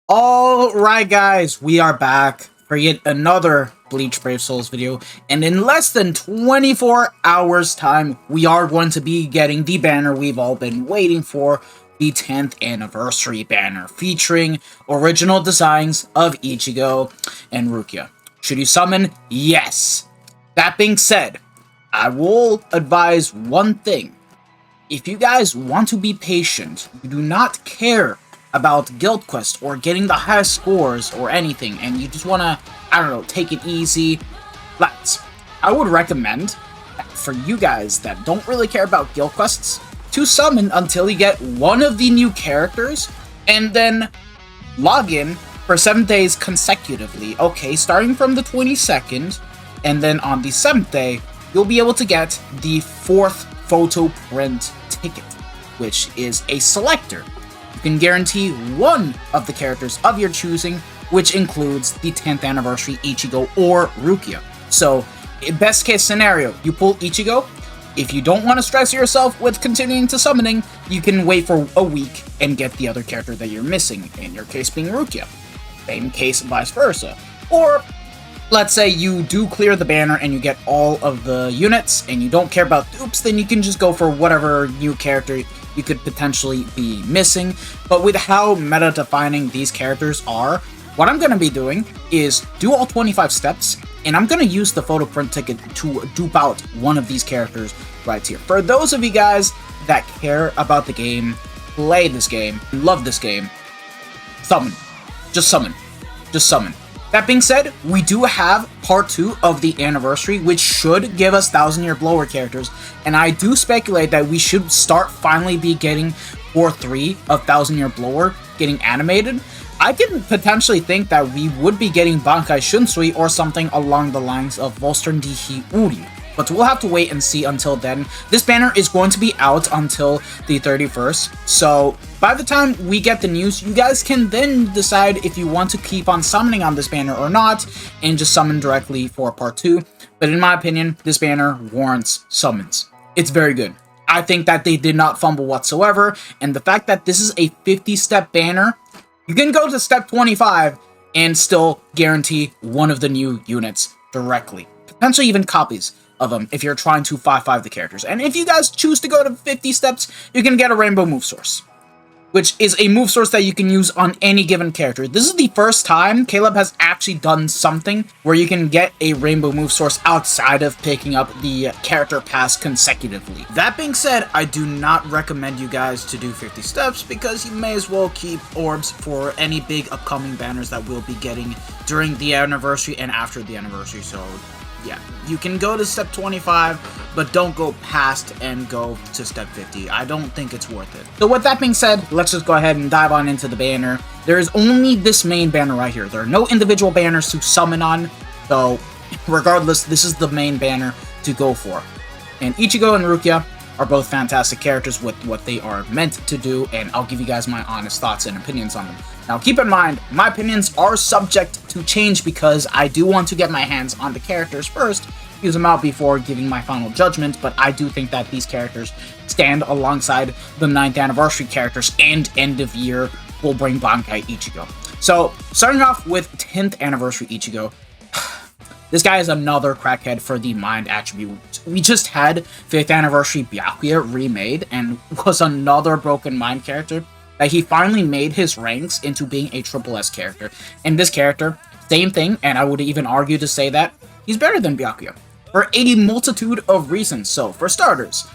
Alright guys, we are back for yet another Bleach Brave Souls video, and in less than 24 hours time, we are going to be getting the banner we've all been waiting for, the 10th anniversary banner, featuring original designs of Ichigo and Rukia. Should you summon? Yes! That being said, I will advise one thing. If you guys want to be patient, you do not care about guild quest or getting the highest scores or anything, and you just want to, I don't know, take it easy, lads, I would recommend that for you guys that don't really care about guild quests to summon until you get one of the new characters and then log in for 7 days consecutively. Okay, starting from the 22nd, and then on the 7th day, you'll be able to get the 4th photo print ticket, which is a selector. You can guarantee one of the characters of your choosing, which includes the 10th anniversary Ichigo or Rukia. So, best case scenario, you pull Ichigo. If you don't want to stress yourself with continuing to summoning, you can wait for a week and get the other character that you're missing, in your case being Rukia. Same case, vice versa. Or, let's say you do clear the banner and you get all of the units and you don't care about dupes, then you can just go for whatever new character you could potentially be missing. But with how meta-defining these characters are, what I'm going to be doing is do all 25 steps, and I'm going to use the photo print ticket to dupe out one of these characters right here. For those of you guys that care about the game, play this game, love this game, summon. Just summon. Just summon. That being said, we do have part 2 of the anniversary, which should give us 1000-year blower characters, and I do speculate that we should start finally be getting 4-3 of 1000-year blower getting animated. I can potentially think that we would be getting Bankai Shunsui or something along the lines of Volstern Dihi Uri. But we'll have to wait and see until then. This banner is going to be out until the 31st, so by the time we get the news, you guys can then decide if you want to keep on summoning on this banner or not, and just summon directly for part 2. But in my opinion, this banner warrants summons. It's very good. I think that they did not fumble whatsoever, and the fact that this is a 50-step banner, you can go to step 25 and still guarantee one of the new units directly. Potentially even copies of them if you're trying to 5-5 the characters. And if you guys choose to go to 50 steps, you can get a rainbow move source, which is a move source that you can use on any given character. This is the first time Caleb has actually done something where you can get a rainbow move source outside of picking up the character pass consecutively. That being said, I do not recommend you guys to do 50 steps because you may as well keep orbs for any big upcoming banners that we'll be getting during the anniversary and after the anniversary. So yeah, you can go to step 25, but don't go past and go to step 50. I don't think it's worth it. So with that being said, let's just go ahead and dive on into the banner. There is only this main banner right here. There are no individual banners to summon on, so regardless, this is the main banner to go for. And Ichigo and Rukia are both fantastic characters with what they are meant to do, and I'll give you guys my honest thoughts and opinions on them. Now keep in mind, my opinions are subject to change because I do want to get my hands on the characters first, use them out before giving my final judgment, but I do think that these characters stand alongside the 9th anniversary characters and end of year will bring Bankai Ichigo. So, starting off with 10th anniversary Ichigo, this guy is another crackhead for the mind attribute. We just had 5th anniversary Byakuya remade and was another broken mind character that he finally made his ranks into being a triple S character. And this character, same thing, and I would even argue to say that he's better than Byakuya for a multitude of reasons. So, for starters,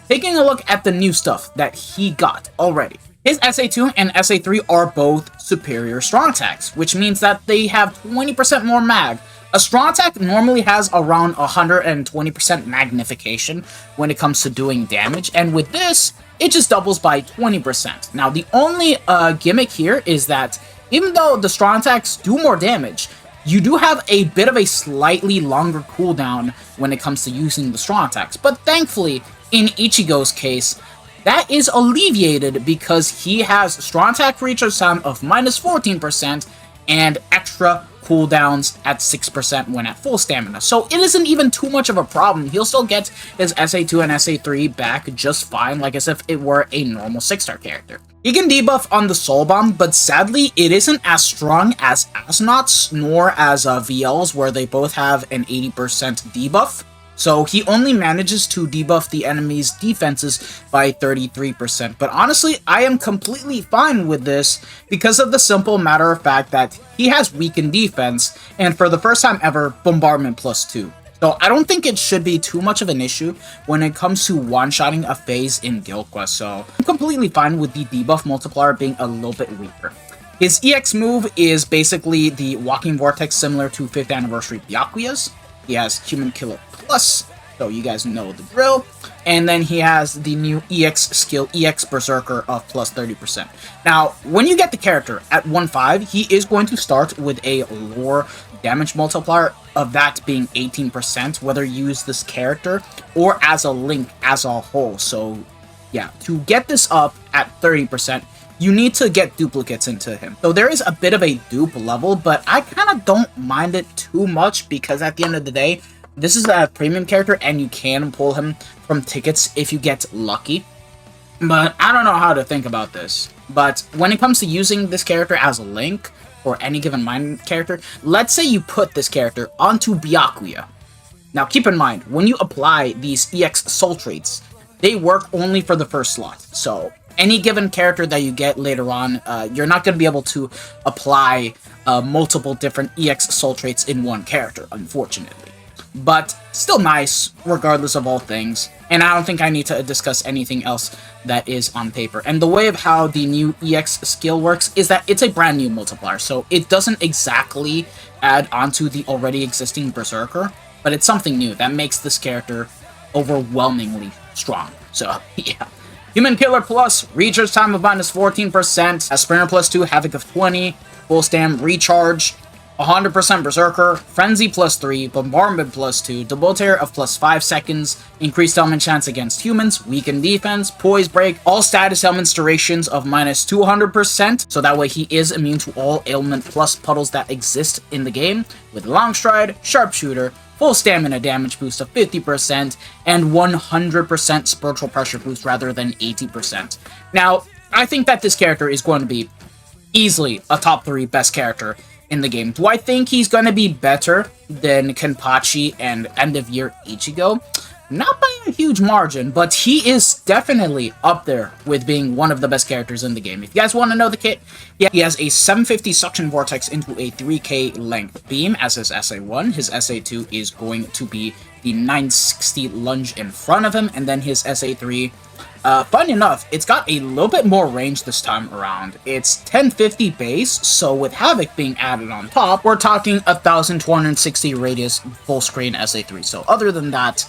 taking a look at the new stuff that he got already. His SA2 and SA3 are both superior strong attacks, which means that they have 20% more mag. A strong attack normally has around 120% magnification when it comes to doing damage, and with this, it just doubles by 20%. Now, the only gimmick here is that even though the strong attacks do more damage, you do have a bit of a slightly longer cooldown when it comes to using the strong attacks. But thankfully, in Ichigo's case, that is alleviated because he has strong attack recharge time of minus 14% and extra cooldowns at 6% when at full stamina. So it isn't even too much of a problem. He'll still get his SA2 and SA3 back just fine, like as if it were a normal 6-star character. He can debuff on the Soul Bomb, but sadly, it isn't as strong as Asnaughts, nor as VLs, where they both have an 80% debuff. So he only manages to debuff the enemy's defenses by 33%. But honestly, I am completely fine with this because of the simple matter of fact that he has weakened defense, and for the first time ever, Bombardment +2. So I don't think it should be too much of an issue when it comes to one-shotting a phase in Guild Quest. So I'm completely fine with the debuff multiplier being a little bit weaker. His EX move is basically the Walking Vortex similar to 5th Anniversary Byakuya's. He has Human Killer Plus, so you guys know the drill. And then he has the new EX skill, EX Berserker of plus 30%. Now, when you get the character at 1.5, he is going to start with a lore damage multiplier of that being 18%, whether you use this character or as a link as a whole. So, yeah, to get this up at 30%, you need to get duplicates into him. So there is a bit of a dupe level, but I kind of don't mind it too much because at the end of the day, this is a premium character and you can pull him from tickets if you get lucky. But I don't know how to think about this. But when it comes to using this character as a link or any given mind character, let's say you put this character onto Byakuya. Now keep in mind, when you apply these EX soul traits, they work only for the first slot. So any given character that you get later on, you're not going to be able to apply multiple different EX soul traits in one character, unfortunately. But still nice, regardless of all things. And I don't think I need to discuss anything else that is on paper. And the way of how the new EX skill works is that it's a brand new multiplier. So it doesn't exactly add onto the already existing Berserker, but it's something new that makes this character overwhelmingly strong. So, yeah. Human Killer Plus, recharge time of -14%, Sprinter +2, Havoc of 20, Full Stam Recharge, 100% Berserker, Frenzy +3, Bombardment +2, Debilitator of +5 seconds, Increased Element Chance against humans, Weakened Defense, Poise Break, all status elements durations of -200%, so that way he is immune to all ailment plus puddles that exist in the game, with Long Stride, Sharpshooter, full stamina damage boost of 50%, and 100% spiritual pressure boost rather than 80%. Now, I think that this character is going to be easily a top 3 best character in the game. Do I think he's going to be better than Kenpachi and End of Year Ichigo? Not by a huge margin, but he is definitely up there with being one of the best characters in the game. If you guys want to know the kit, yeah, he has a 750 Suction Vortex into a 3k length beam as his SA1. His SA2 is going to be the 960 lunge in front of him, and then his SA3, fun enough, it's got a little bit more range this time around. It's 1050 base, so with Havoc being added on top, we're talking 1260 radius full screen SA3. So other than that,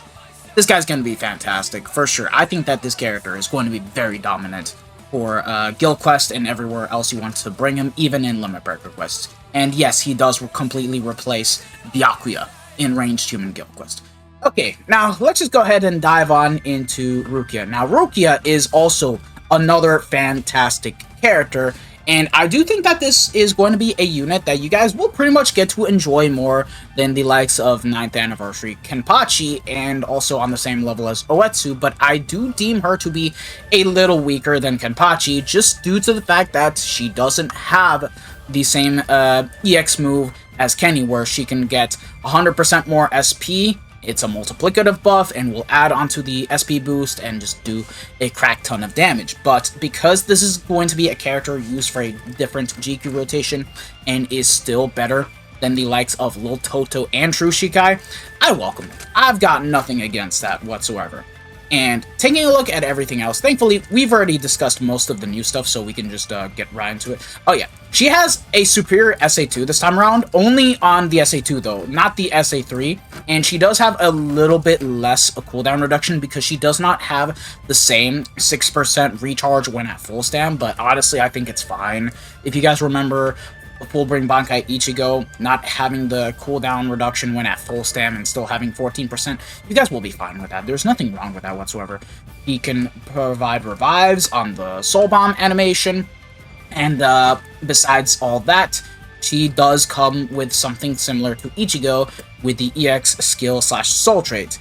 this guy's going to be fantastic, for sure. I think that this character is going to be very dominant for Guild Quest and everywhere else you want to bring him, even in Limit Breaker Quest. And yes, he does completely replace Byakuya in ranged human Guild Quest. Okay, now let's just go ahead and dive on into Rukia. Now, Rukia is also another fantastic character, and I do think that this is going to be a unit that you guys will pretty much get to enjoy more than the likes of 9th Anniversary Kenpachi, and also on the same level as Oetsu, but I do deem her to be a little weaker than Kenpachi, just due to the fact that she doesn't have the same EX move as Kenny, where she can get 100% more SP. It's a multiplicative buff and will add onto the SP boost and just do a crack ton of damage. But because this is going to be a character used for a different GQ rotation and is still better than the likes of Lil Toto and True Shikai, I welcome it. I've got nothing against that whatsoever. And taking a look at everything else, thankfully, we've already discussed most of the new stuff, so we can just get right into it. Oh yeah, she has a superior SA2 this time around, only on the SA2 though, not the SA3, and she does have a little bit less a cooldown reduction because she does not have the same 6% recharge when at full stam, but honestly, I think it's fine. If you guys remember Full Bring Bankai Ichigo not having the cooldown reduction when at full stam and still having 14%, you guys will be fine with that. There's nothing wrong with that whatsoever. He can provide revives on the Soul Bomb animation, and besides all that, she does come with something similar to Ichigo with the EX skill / soul trait.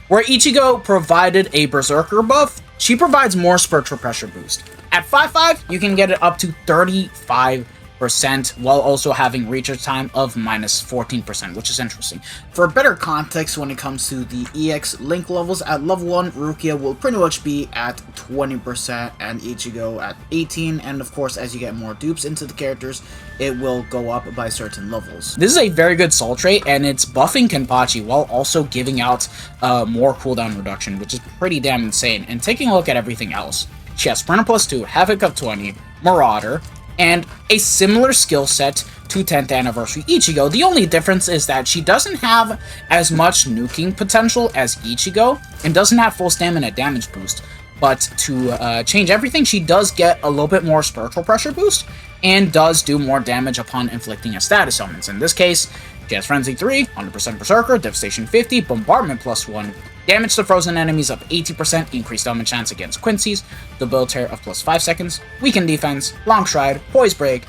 Where Ichigo provided a Berserker buff, she provides more spiritual pressure boost. At 5.5, you can get it up to 35%, while also having recharge time of minus 14%, which is interesting. For better context, when it comes to the EX link levels, at level 1, Rukia will pretty much be at 20% and Ichigo at 18%, and of course, as you get more dupes into the characters, it will go up by certain levels. This is a very good soul trait, and it's buffing Kenpachi while also giving out more cooldown reduction, which is pretty damn insane. And taking a look at everything else, she has Sprinter plus 2, Havoc of 20, Marauder, and a similar skill set to 10th Anniversary Ichigo. The only difference is that she doesn't have as much nuking potential as Ichigo, and doesn't have full stamina damage boost. But to change everything, she does get a little bit more spiritual pressure boost, and does do more damage upon inflicting a status elements. In this case, she has Frenzy 3, 100% Berserker, Devastation 50, Bombardment plus 1, damage to frozen enemies of 80%, increased element chance against Quincy's, Debilitator of plus 5 seconds, Weaken Defense, Long Stride, Poise Break,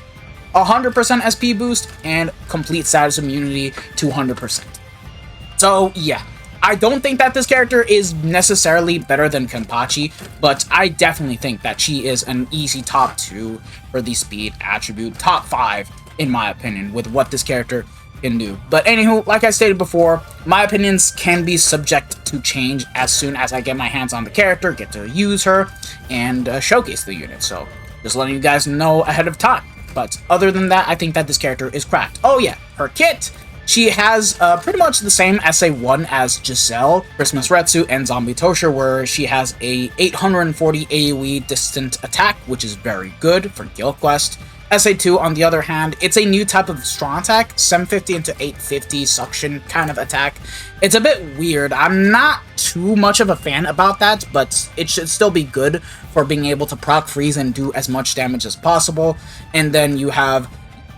100% SP boost, and complete status immunity to 100%. So yeah, I don't think that this character is necessarily better than Kenpachi, but I definitely think that she is an easy top 2 for the speed attribute, top 5 in my opinion, with what this character can do. But anywho, like I stated before, my opinions can be subject to change as soon as I get my hands on the character, get to use her, and showcase the unit. So just letting you guys know ahead of time. But other than that, I think that this character is cracked. Oh yeah, her kit! She has pretty much the same SA1 as Giselle, Christmas Retsu, and Zombie Tosher, where she has a 840 AoE distant attack, which is very good for Guild Quest. SA2, on the other hand, it's a new type of strong attack, 750 into 850 suction kind of attack. It's a bit weird. I'm not too much of a fan about that, but it should still be good for being able to proc freeze and do as much damage as possible. And then you have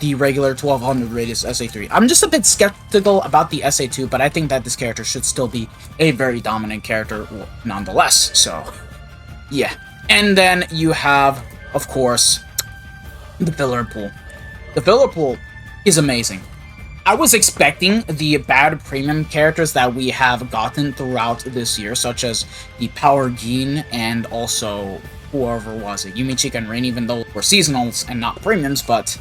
the regular 1200 radius SA3. I'm just a bit skeptical about the SA2, but I think that this character should still be a very dominant character nonetheless. So, yeah. And then you have, of course, the filler pool. The filler pool is amazing. I was expecting the bad premium characters that we have gotten throughout this year, such as the Power Gene and also whoever was it, Yumichika and Rain, even though we're seasonals and not premiums, but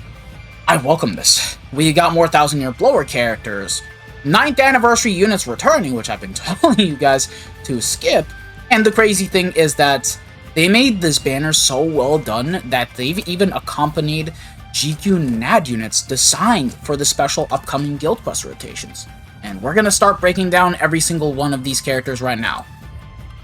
I welcome this. We got more 1000-year blower characters, 9th anniversary units returning, which I've been telling you guys to skip, and the crazy thing is that they made this banner so well done that they've even accompanied GQ NAD units designed for the special upcoming Guild Quest rotations. And we're gonna start breaking down every single one of these characters right now.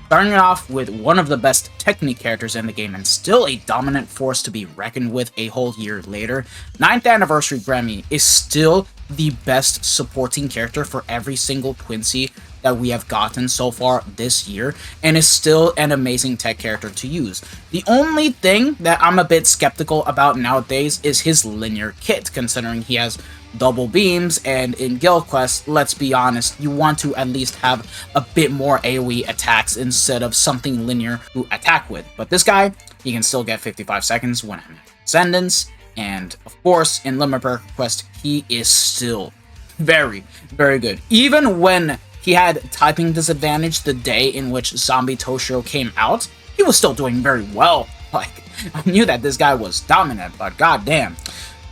Starting it off with one of the best technique characters in the game and still a dominant force to be reckoned with a whole year later, 9th Anniversary Grammy is still the best supporting character for every single Quincy that we have gotten so far this year, and is still an amazing tech character to use. The only thing that I'm a bit skeptical about nowadays is his linear kit, considering he has double beams, and in Guild Quest, let's be honest, you want to at least have a bit more AoE attacks instead of something linear to attack with. But this guy, he can still get 55 seconds when I'm at Ascendance, and of course, in Limit Break Quest, he is still very, very good. Even when he had typing disadvantage the day in which Zombie Toshio came out, he was still doing very well. Like, I knew that this guy was dominant, but goddamn.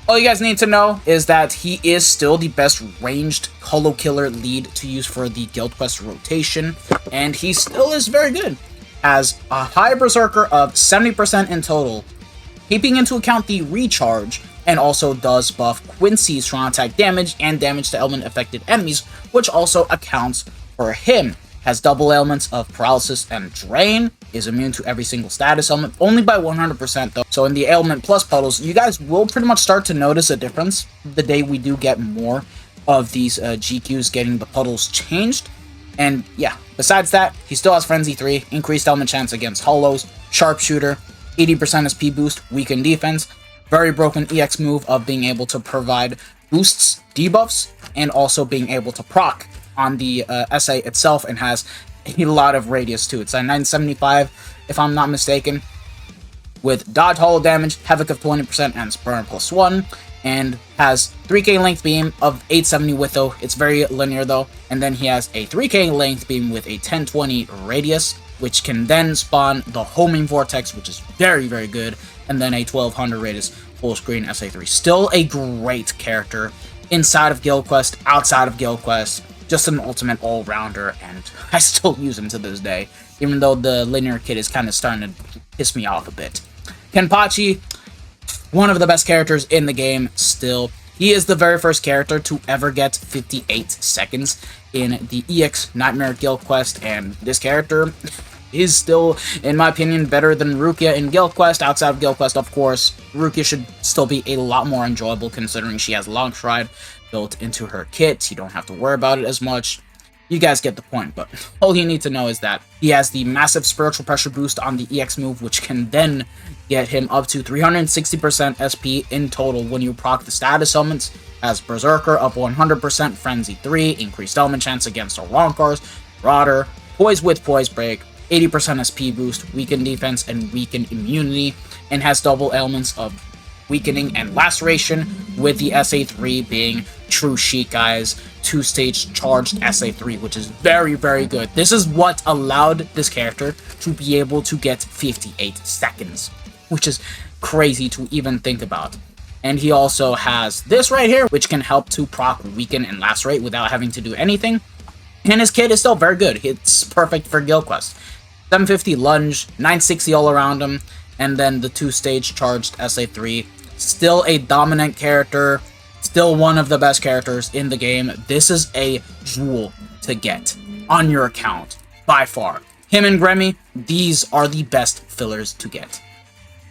All you guys need to know is that he is still the best ranged Holo Killer lead to use for the Guild Quest rotation, and he still is very good. Has a high Berserker of 70% in total, keeping into account the recharge, and also does buff Quincy's strong attack damage and damage to element affected enemies, which also accounts for him. Has double elements of paralysis and drain, is immune to every single status element, only by 100% though. So in the ailment plus puddles, you guys will pretty much start to notice a difference the day we do get more of these GQs getting the puddles changed. And yeah, besides that, he still has Frenzy 3, increased element chance against Holos, Sharpshooter, 80% SP boost, weakened defense, very broken EX move of being able to provide boosts, debuffs, and also being able to proc on the SA itself, and has a lot of radius too. It's a 975, if I'm not mistaken, with dodge hollow damage, havoc of 20%, and burn plus 1, and has 3k length beam of 870 width though. It's very linear though, and then he has a 3k length beam with a 1020 radius, which can then spawn the homing vortex, which is very, very good, and then a 1200 radius full screen SA3. Still a great character inside of Guild Quest, outside of Guild Quest, just an ultimate all-rounder, and I still use him to this day, even though the linear kit is kind of starting to piss me off a bit. Kenpachi, one of the best characters in the game still. He is the very first character to ever get 58 seconds in the EX Nightmare Guild Quest, and this character is still, in my opinion, better than Rukia in Guild Quest. Outside of Guild Quest, of course, Rukia should still be a lot more enjoyable considering she has Long Stride built into her kit. You don't have to worry about it as much. You guys get the point, but all you need to know is that he has the massive spiritual pressure boost on the EX move, which can then get him up to 360% SP in total when you proc the status summons, as Berserker up 100%, Frenzy 3, increased element chance against Ronkars, Marauder, Poise with Poise Break, 80% SP boost, weaken defense, and weaken immunity, and has double elements of weakening and laceration, with the SA3 being True Sheik Eyes 2-stage charged SA3, which is very, very good. This is what allowed this character to be able to get 58 seconds, which is crazy to even think about. And he also has this right here, which can help to proc weaken and lacerate without having to do anything. And his kit is still very good. It's perfect for Guild Quest. 750 lunge, 960 all around him, and then the 2-stage charged SA3. Still a dominant character, still one of the best characters in the game. This is a jewel to get on your account, by far. Him and Gremmy, these are the best fillers to get.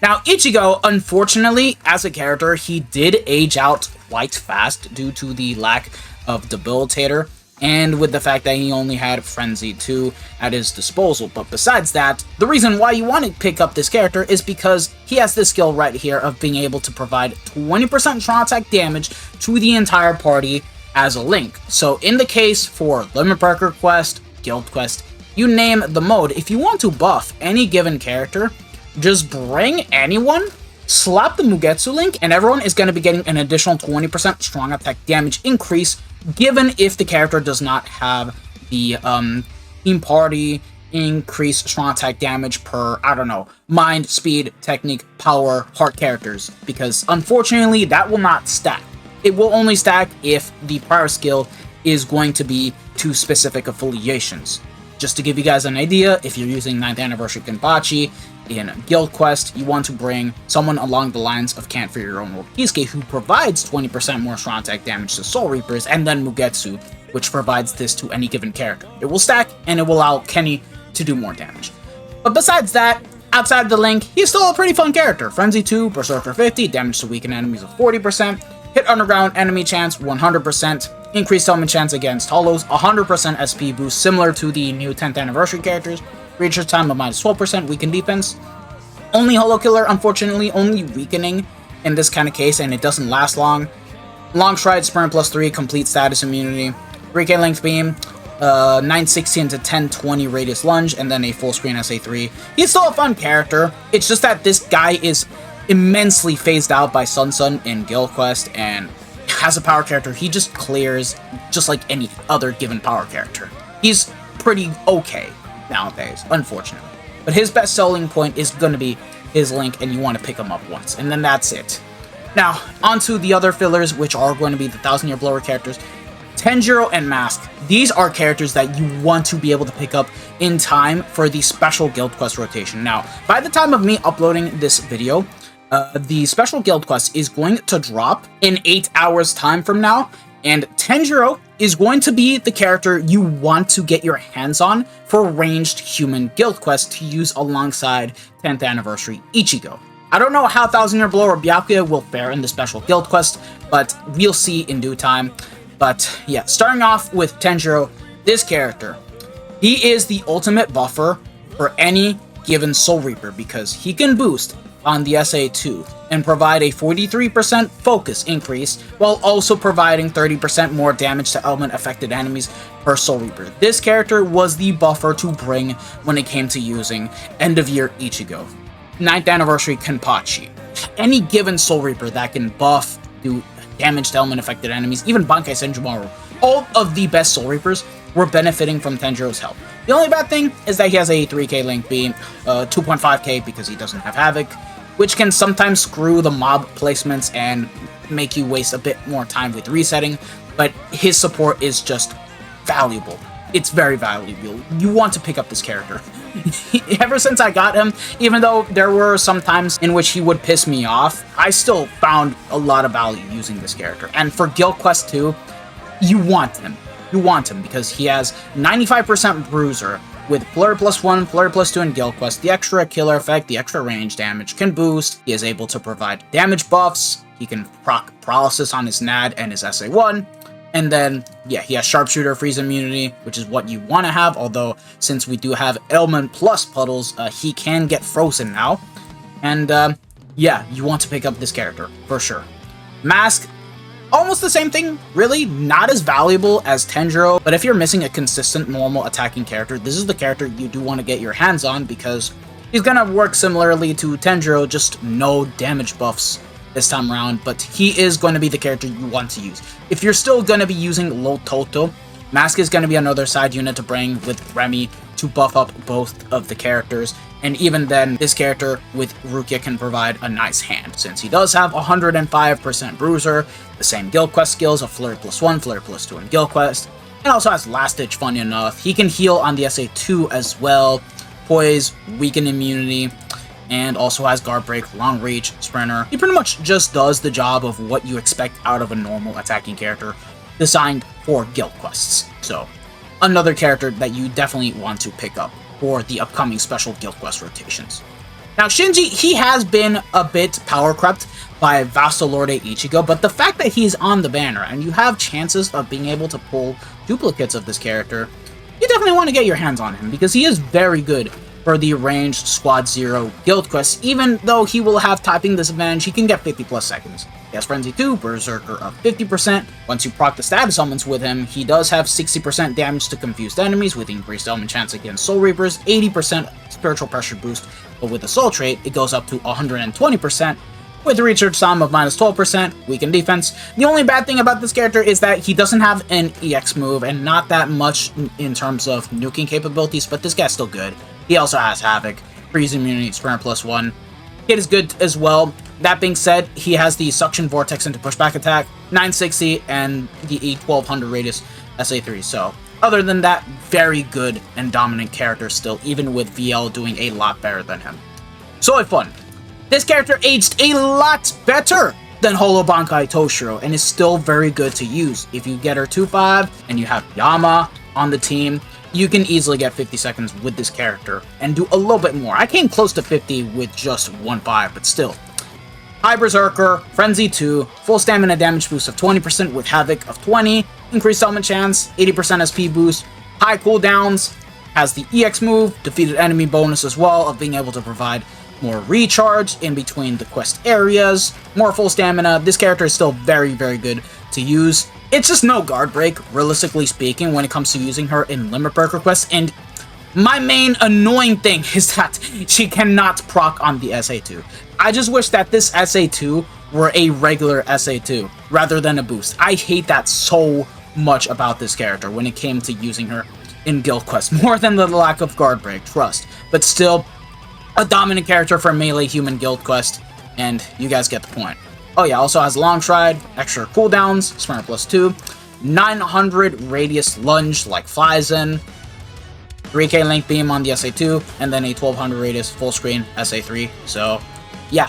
Now, Ichigo, unfortunately, as a character, he did age out quite fast due to the lack of Debilitator, and with the fact that he only had Frenzy 2 at his disposal. But besides that, the reason why you want to pick up this character is because he has this skill right here of being able to provide 20% strong attack damage to the entire party as a link. So in the case for Limit Breaker Quest, Guild Quest, you name the mode, if you want to buff any given character, just bring anyone, slap the Mugetsu link, and everyone is going to be getting an additional 20% strong attack damage increase, given if the character does not have the team party increase strong attack damage per, I don't know, mind, speed, technique, power, heart characters, because unfortunately that will not stack. It will only stack if the prior skill is going to be to specific affiliations. Just to give you guys an idea, if you're using 9th Anniversary Kenpachi in Guild Quest, you want to bring someone along the lines of Can't Fear Your Own World Kisuke, who provides 20% more strong attack damage to Soul Reapers, and then Mugetsu, which provides this to any given character. It will stack, and it will allow Kenny to do more damage. But besides that, outside of the link, he's still a pretty fun character. Frenzy 2, Berserker 50, damage to weakened enemies of 40%, hit underground enemy chance 100%, increased element chance against hollows, 100% SP boost, similar to the new 10th Anniversary characters, Reacher time of minus 12%, weakened defense. Only Hollow Killer, unfortunately, only weakening in this kind of case, and it doesn't last long. Long Stride, Sprint plus 3, complete status immunity. Rike Length Beam, 960 into 1020 radius lunge, and then a full screen SA3. He's still a fun character. It's just that this guy is immensely phased out by Sun in Guild Quest, and as a power character, he just clears just like any other given power character. He's pretty okay nowadays, unfortunately. But his best selling point is going to be his link, and you want to pick him up once, and then that's it. Now, onto the other fillers, which are going to be the 1000-Year Blower characters. Tenjiro and Mask. These are characters that you want to be able to pick up in time for the special Guild Quest rotation. Now, by the time of me uploading this video, the special Guild Quest is going to drop in 8 hours time from now, and Tenjiro is going to be the character you want to get your hands on for ranged human Guild Quest to use alongside 10th Anniversary Ichigo. I don't know how 1000-Year Blower Byakuya will fare in the special Guild Quest, but we'll see in due time. But yeah, starting off with Tenjiro, this character, he is the ultimate buffer for any given Soul Reaper because he can boost on the SA2 and provide a 43% focus increase while also providing 30% more damage to element affected enemies per Soul Reaper. This character was the buffer to bring when it came to using End of Year Ichigo, 9th Anniversary Kenpachi. Any given Soul Reaper that can buff, do damage to element affected enemies, even Bankai Senjumaru. All of the best Soul Reapers were benefiting from Tenjiro's help. The only bad thing is that he has a 3k Link Beam, 2.5k because he doesn't have Havoc, which can sometimes screw the mob placements and make you waste a bit more time with resetting, but his support is just valuable. It's very valuable. You want to pick up this character. Ever since I got him, even though there were some times in which he would piss me off, I still found a lot of value using this character. And for Guild Quest 2, you want him. You want him because he has 95% Bruiser with Flurry +1, Flurry +2, and Guild Quest. The extra killer effect, the extra range damage can boost. He is able to provide damage buffs. He can proc Paralysis on his NAD and his SA1. And then, yeah, he has Sharpshooter Freeze Immunity, which is what you want to have, although since we do have Ailment plus Puddles, he can get frozen now. And, yeah, you want to pick up this character, for sure. Mask, almost the same thing, really. Not as valuable as Tenjiro, but if you're missing a consistent, normal attacking character, this is the character you do want to get your hands on, because he's gonna work similarly to Tenjiro, just no damage buffs this time around, but he is going to be the character you want to use. If you're still going to be using Low Toto, Mask is going to be another side unit to bring with Remy to buff up both of the characters, and even then, this character with Rukia can provide a nice hand, since he does have 105% Bruiser, the same Guild Quest skills of Flurry +1, Flurry +2, and Guild Quest, and also has Last Ditch, funny enough. He can heal on the SA2 as well, Poise, Weaken Immunity, and also has Guard Break, Long Reach, Sprinter. He pretty much just does the job of what you expect out of a normal attacking character designed for Guild Quests. So, another character that you definitely want to pick up for the upcoming special Guild Quest rotations. Now, Shinji, he has been a bit power crept by Vastalorde Ichigo, but the fact that he's on the banner and you have chances of being able to pull duplicates of this character, you definitely want to get your hands on him because he is very good for the ranged Squad 0 Guild Quests. Even though he will have typing disadvantage, he can get 50+ seconds. He has Frenzy 2, Berserker of 50%. Once you proc the status elements with him, he does have 60% damage to confused enemies with increased element chance against Soul Reapers, 80% spiritual pressure boost, but with the Soul trait, it goes up to 120%. With the Recharge Psalm of -12%, weakened defense. The only bad thing about this character is that he doesn't have an EX move, and not that much in terms of nuking capabilities, but this guy's still good. He also has Havoc, Freeze Immunity, Sprint +1. Kid is good as well. That being said, he has the Suction Vortex into Pushback Attack, 960, and the 1200 radius SA3. So, other than that, very good and dominant character still, even with VL doing a lot better than him. So fun. This character aged a lot better than Holo Bankai Toshiro, and is still very good to use. If you get her 2-5, and you have Yama on the team, you can easily get 50 seconds with this character and do a little bit more. I came close to 50 with just 1-5, but still. High Berserker, Frenzy 2, full stamina damage boost of 20% with Havoc of 20, increased element chance, 80% SP boost, high cooldowns, has the EX move, defeated enemy bonus as well of being able to provide more recharge in between the quest areas, more full stamina. This character is still very, very good to use. It's just no guard break, realistically speaking, when it comes to using her in limit breaker quests, and my main annoying thing is that she cannot proc on the SA2. I just wish that this SA2 were a regular SA2, rather than a boost. I hate that so much about this character when it came to using her in Guild Quest, more than the lack of guard break, trust. But still, a dominant character for melee human Guild Quest, and you guys get the point. Oh yeah, also has Long Stride, extra cooldowns, Sprint +2, 900 radius lunge like flies in, 3k Link Beam on the SA2, and then a 1200 radius full screen SA3. So yeah,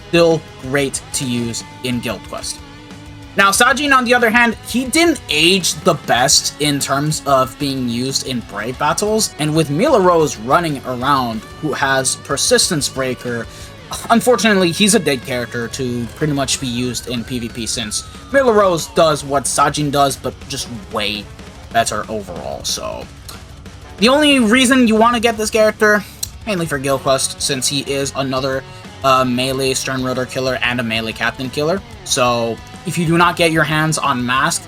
still great to use in Guild Quest. Now, Sajin, on the other hand, he didn't age the best in terms of being used in Brave battles, and with Mila Rose running around, who has Persistence Breaker, unfortunately, he's a dead character to pretty much be used in PvP, since Mila Rose does what Sajin does, but just way better overall. So, the only reason you want to get this character, mainly for Guild Quest, since he is another melee Stern Rotor killer and a melee Captain killer. So, if you do not get your hands on Mask,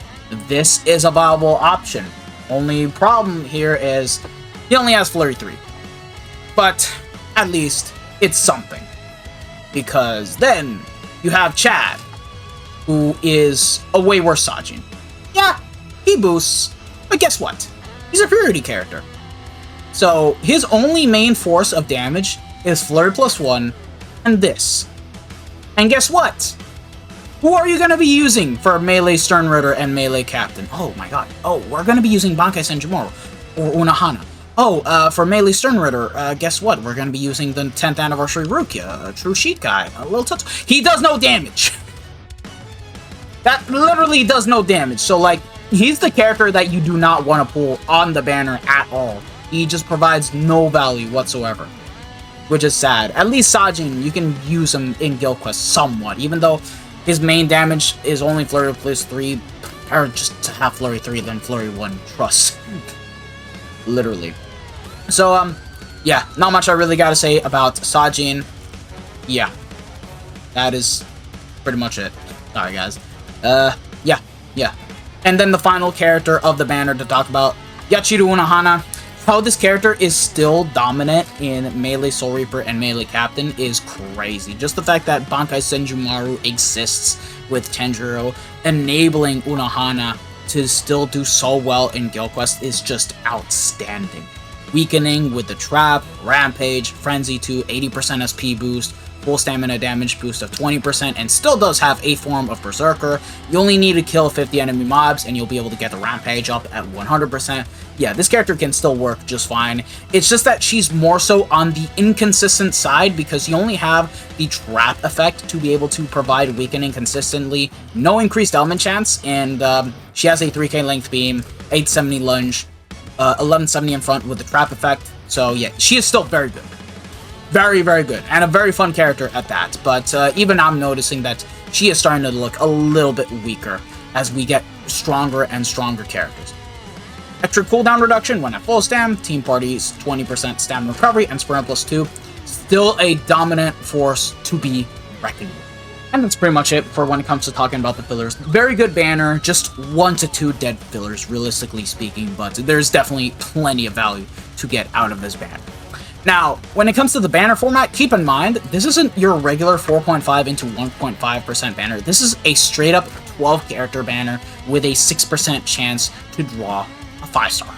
this is a viable option. Only problem here is he only has Flurry 3. But at least it's something. Because then you have Chad, who is a way worse Sajin. Yeah, he boosts, but guess what? He's a purity character. So his only main force of damage is Flurry +1 and this. And guess what? Who are you going to be using for Melee Sternritter and Melee Captain? Oh my god. Oh, we're going to be using Bankai Senjumaru or Unohana. Oh, for Melee Sternritter, guess what? We're going to be using the 10th Anniversary Rukia, a True Sheet guy, a little touch. He does no damage! That literally does no damage. So, like, he's the character that you do not want to pull on the banner at all. He just provides no value whatsoever, which is sad. At least Sajin, you can use him in Guild Quest somewhat, even though his main damage is only Flurry +3, or just to have Flurry 3 than Flurry 1, trust. Literally. So, yeah, not much I really gotta say about Sajin. Yeah. That is pretty much it. Sorry, guys. Yeah. And then the final character of the banner to talk about, Yachiru Unohana. How this character is still dominant in Melee Soul Reaper and Melee Captain is crazy. Just the fact that Bankai Senjumaru exists with Tenjiro, enabling Unohana to still do so well in Guild Quest is just outstanding. Weakening with the Trap, Rampage, Frenzy 2, 80% SP boost, full stamina damage boost of 20%, and still does have a form of Berserker. You only need to kill 50 enemy mobs, and you'll be able to get the Rampage up at 100%. Yeah, this character can still work just fine. It's just that she's more so on the inconsistent side, because you only have the Trap effect to be able to provide weakening consistently, no increased element chance, and she has a 3k length beam, 870 lunge, 1170 in front with the Trap effect. So yeah, she is still very good. Very, very good, and a very fun character at that, but even I'm noticing that she is starting to look a little bit weaker as we get stronger and stronger characters. Extra cooldown reduction when at full stam, team parties 20% stamina recovery, and sprint +2. Still a dominant force to be reckoned with. And that's pretty much it for when it comes to talking about the fillers. Very good banner, just 1 to 2 dead fillers, realistically speaking, but there's definitely plenty of value to get out of this banner. Now, when it comes to the banner format, keep in mind, this isn't your regular 4.5 into 1.5% banner. This is a straight-up 12-character banner with a 6% chance to draw a 5-star.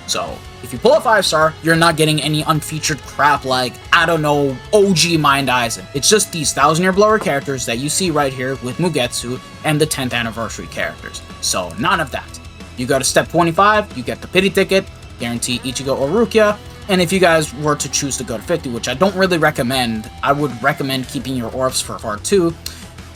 So, if you pull a 5-star, you're not getting any unfeatured crap like, I don't know, OG Mind Eisen. It's just these 1000-year blower characters that you see right here with Mugetsu and the 10th Anniversary characters. So, none of that. You go to step 25, you get the pity ticket, guarantee Ichigo or Rukia. And if you guys were to choose to go to 50, which I don't really recommend, I would recommend keeping your orbs for part 2,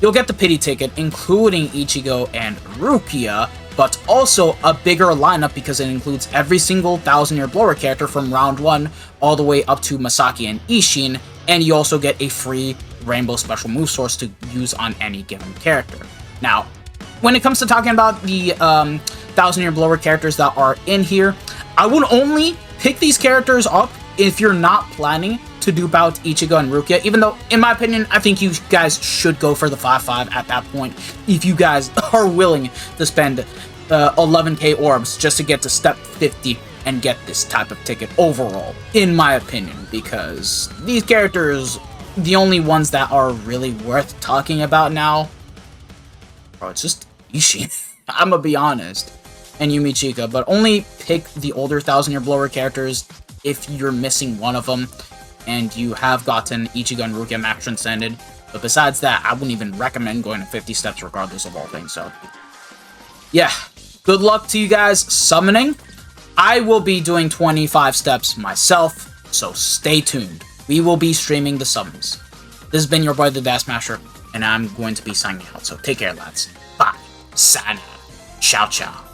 you'll get the pity ticket, including Ichigo and Rukia, but also a bigger lineup because it includes every single 1000-year blower character from round 1 all the way up to Masaki and Ishin, and you also get a free Rainbow Special Move Source to use on any given character. Now, when it comes to talking about the 1000-year blower characters that are in here, I would only pick these characters up if you're not planning to dupe out Ichigo and Rukia, even though, in my opinion, I think you guys should go for the 5-5 at that point, if you guys are willing to spend 11k orbs just to get to step 50 and get this type of ticket overall, in my opinion, because these characters, the only ones that are really worth talking about now, bro, it's just Ishin. I'm gonna be honest. And Yumi Chika, but only pick the older 1000-year blower characters if you're missing one of them and you have gotten Ichigo and Rukia max transcended. But besides that, I wouldn't even recommend going to 50 steps regardless of all things. So yeah, good luck to you guys summoning. I will be doing 25 steps myself, so stay tuned. We will be streaming the summons. This has been your boy the Dash Smasher, and I'm going to be signing out, so take care lads. Bye. Sana. Ciao ciao.